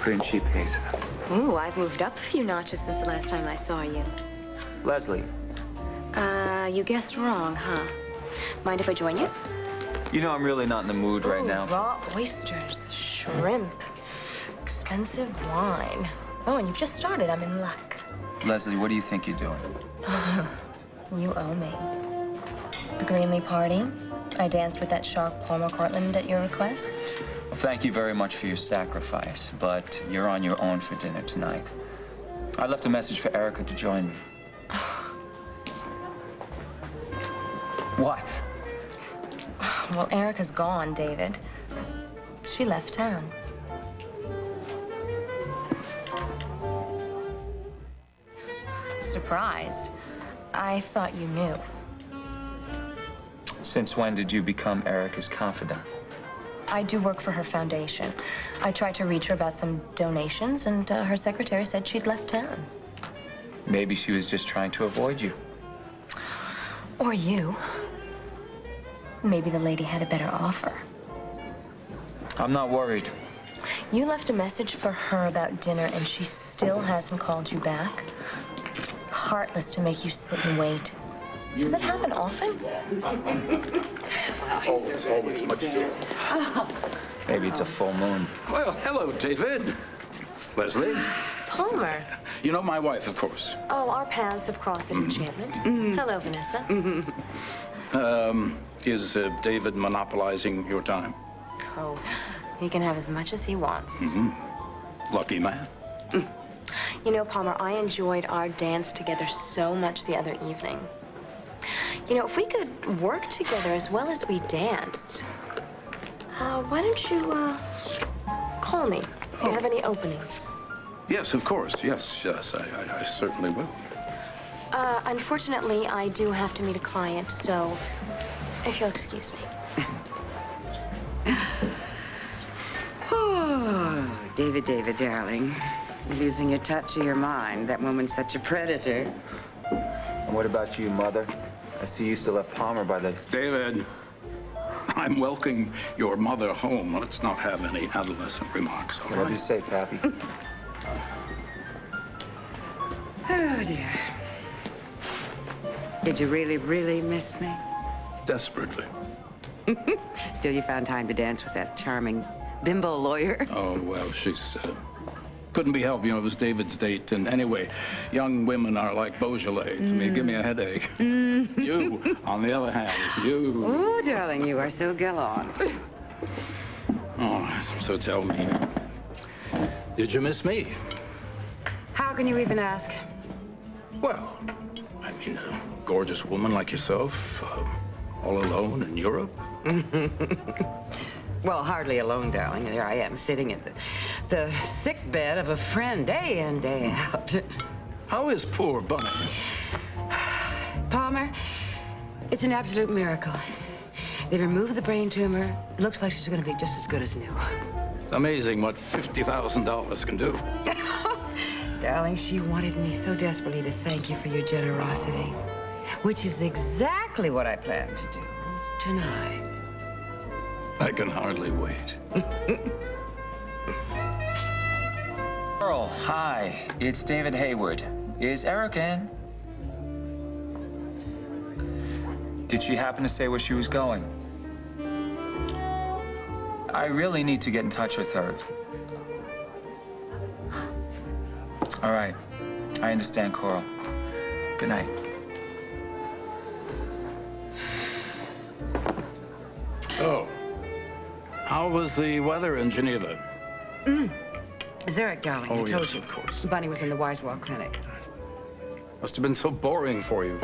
pretty cheap pace. Ooh, I've moved up a few notches since the last time I saw you. Leslie, You guessed wrong, huh? Mind if I join you? you know I'm really not in the mood right Ooh, now. Raw oysters, shrimp, expensive wine. Oh, and you've just started. I'm in luck. Leslie, what do you think you're doing? You owe me. The Greenlee party. I danced with that shark Palmer Cortland at your request. Well, thank you very much for your sacrifice, but you're on your own for dinner tonight. I left a message for Erica to join me. What? Well, Erica's gone, David. She left town. Surprised. I thought you knew. Since when did you become Erica's confidant? I do work for her foundation. I tried to reach her about some donations, and her secretary said she'd left town. Maybe she was just trying to avoid you. Or you. Maybe the lady had a better offer. I'm not worried. You left a message for her about dinner, and she still hasn't called you back? Heartless to make you sit and wait. Does it happen often? Always much too. Maybe it's a full moon. Well, hello, David. Leslie. Palmer. You know my wife, of course. Oh, our paths have crossed at Enchantment. Hello, Vanessa. Is David monopolizing your time? Oh, he can have as much as he wants. Lucky man. You know, Palmer, I enjoyed our dance together so much the other evening. You know, if we could work together as well as we danced, why don't you, call me if you have any openings? Yes, of course. Yes, I certainly will. Unfortunately, I do have to meet a client, so if you'll excuse me. Oh, David, darling. You're losing your touch of your mind. That woman's such a predator. And what about you, Mother? I see you still have Palmer by the... David, I'm welcoming your mother home. Let's not have any adolescent remarks, all Whatever you right? say, Pappy. Oh, dear. Did you really, really miss me? Desperately. Still, you found time to dance with that charming bimbo lawyer? Oh, well, she's... couldn't be helped. You know, it was David's date. And anyway, young women are like Beaujolais. To me, give me a headache. You, on the other hand, you... Oh, darling, you are so gallant. Oh, so tell me, did you miss me? How can you even ask? Well, I mean, a gorgeous woman like yourself, all alone in Europe. Well, hardly alone, darling. There I am, sitting at the sick bed of a friend day in, day out. How is poor Bunny? Palmer, it's an absolute miracle. They removed the brain tumor. Looks like she's going to be just as good as new. Amazing what $50,000 can do. Darling, she wanted me so desperately to thank you for your generosity, which is exactly what I plan to do tonight. I can hardly wait. Earl, hi. It's David Hayward. Is Erica in? Did she happen to say where she was going? I really need to get in touch with her. All right. I understand, Coral. Good night. Oh. How was the weather in Geneva? Zurich, darling, I Oh, told yes, you. of course. Bunny was in the Wisewell Clinic. Must have been so boring for you.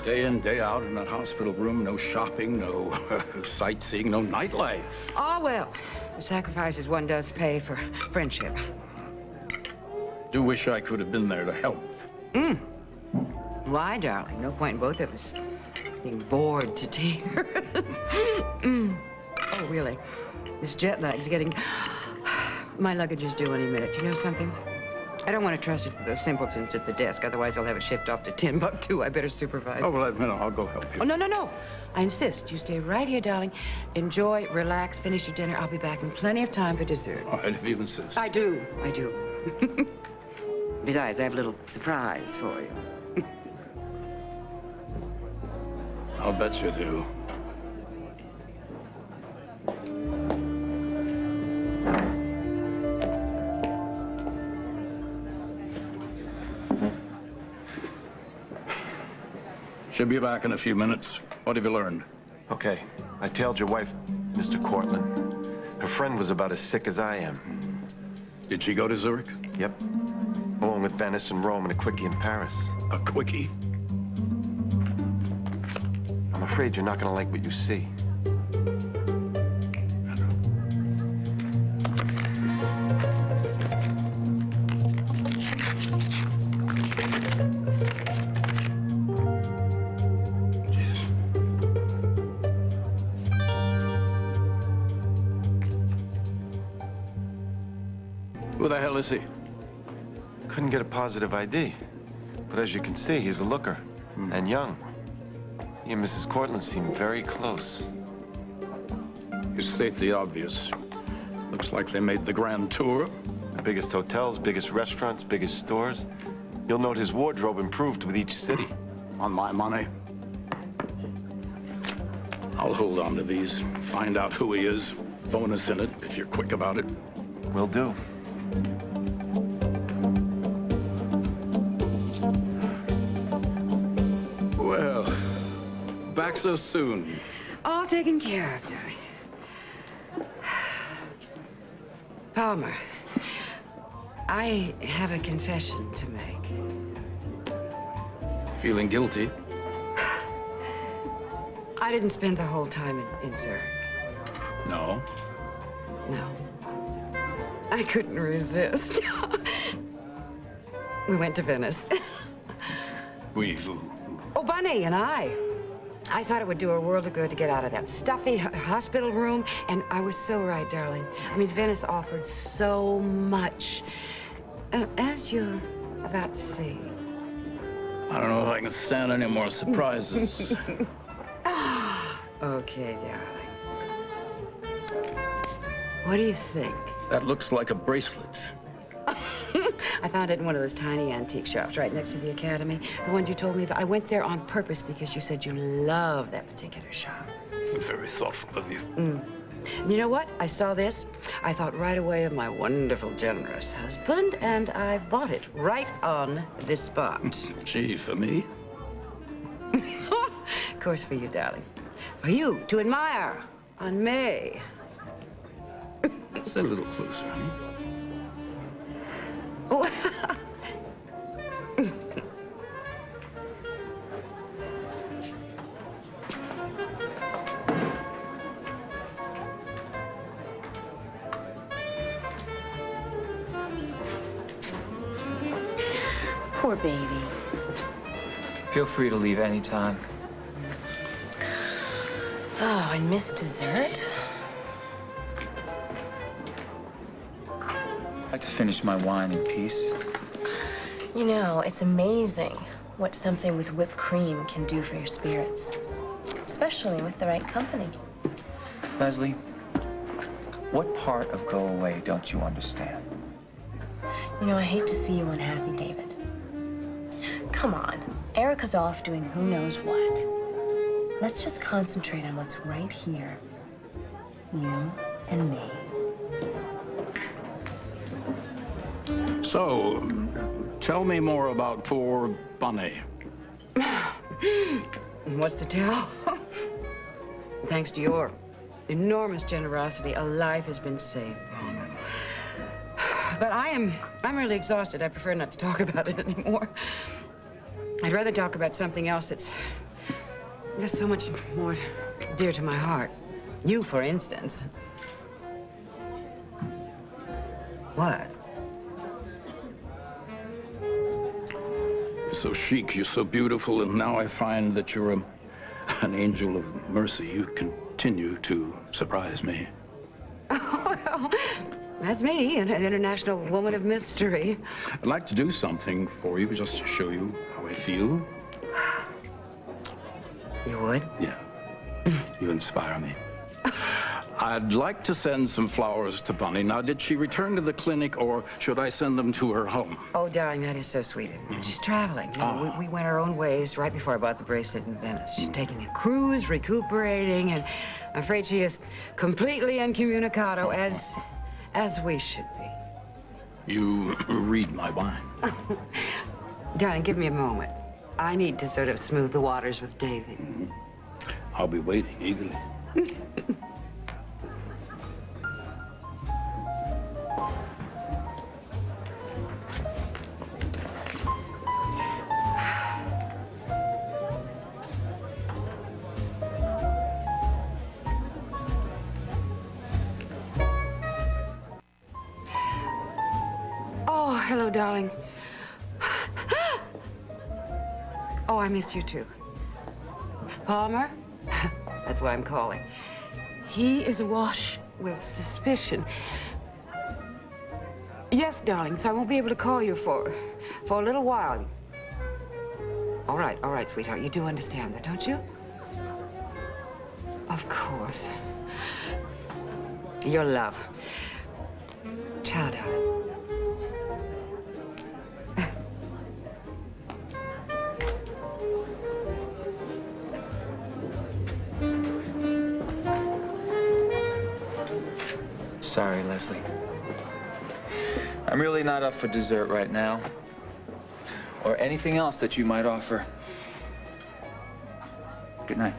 Day in, day out in that hospital room, no shopping, no sightseeing, no nightlife. Oh, well, the sacrifices one does pay for friendship. Do wish I could have been there to help. Why, darling? No point in both of us being bored to tears. Oh, really? This jet lag's getting... My luggage is due any minute. You know something? I don't want to trust it for those simpletons at the desk. Otherwise, I'll have it shipped off to Timbuktu. I better supervise. Oh, well, no, I'll go help you. Oh, no, no, no. I insist. You stay right here, darling. Enjoy, relax, finish your dinner. I'll be back in plenty of time for dessert. All right, if you insist. I do. I do. Besides, I have a little surprise for you. I'll bet you do. She'll be back in a few minutes. What have you learned? Okay, I tailed your wife, Mr. Cortland. Her friend was about as sick as I am. Did she go to Zurich? Yep. Along with Vanessa in Rome and a quickie in Paris. A quickie? I'm afraid you're not gonna like what you see. Who the hell is he? Couldn't get a positive ID. But as you can see, he's a looker. And young. He and Mrs. Cortland seem very close. You state the obvious. Looks like they made the grand tour. The biggest hotels, biggest restaurants, biggest stores. You'll note his wardrobe improved with each city. On my money. I'll hold on to these, find out who he is. Bonus in it, if you're quick about it. Will do. Well, back so soon. All taken care of, darling. Palmer, I have a confession to make. Feeling guilty? I didn't spend the whole time in Zurich. No. No. I couldn't resist. We went to Venice. We. Oh, Bunny and I. I thought it would do a world of good to get out of that stuffy hospital room, and I was so right, darling. I mean, Venice offered so much. As you're about to see. I don't know if I can stand any more surprises. Okay, darling. What do you think? That looks like a bracelet. I found it in one of those tiny antique shops right next to the academy. The ones you told me about. I went there on purpose because you said you love that particular shop. Very thoughtful of you. And you know what? I saw this. I thought right away of my wonderful, generous husband, and I bought it right on the spot. Gee, for me? Of course, for you, darling. For you to admire on May. It's a little closer, huh? Oh. Poor baby. Feel free to leave anytime. Oh, and Miss Dessert? I'd like to finish my wine in peace. You know, it's amazing what something with whipped cream can do for your spirits. Especially with the right company. Leslie, what part of go away don't you understand? You know, I hate to see you unhappy, David. Come on. Erica's off doing who knows what. Let's just concentrate on what's right here. You and me. So, tell me more about poor Bunny. What's to tell? Thanks to your enormous generosity, a life has been saved, Palmer. But I'm really exhausted. I prefer not to talk about it anymore. I'd rather talk about something else that's just so much more dear to my heart. You, for instance. What? You're so chic, you're so beautiful, and now I find that you're an angel of mercy. You continue to surprise me. Well, That's me, an international woman of mystery. I'd like to do something for you, just to show you how I feel. You would? Yeah. You inspire me. I'd like to send some flowers to Bunny. Now, did she return to the clinic, or should I send them to her home? Oh, darling, that is so sweet. She's traveling. You know, we went our own ways right before I bought the bracelet in Venice. She's taking a cruise, recuperating, and I'm afraid she is completely incommunicado, as we should be. You read my mind. Darling, give me a moment. I need to sort of smooth the waters with David. I'll be waiting eagerly. Oh, hello, darling. Oh, I miss you too. Palmer? That's why I'm calling. He is awash with suspicion. Yes, darling, so I won't be able to call you for a little while. All right, sweetheart. You do understand that, don't you? Of course. Your love. Ciao, darling. Sorry, Leslie. I'm really not up for dessert right now. Or anything else that you might offer. Good night.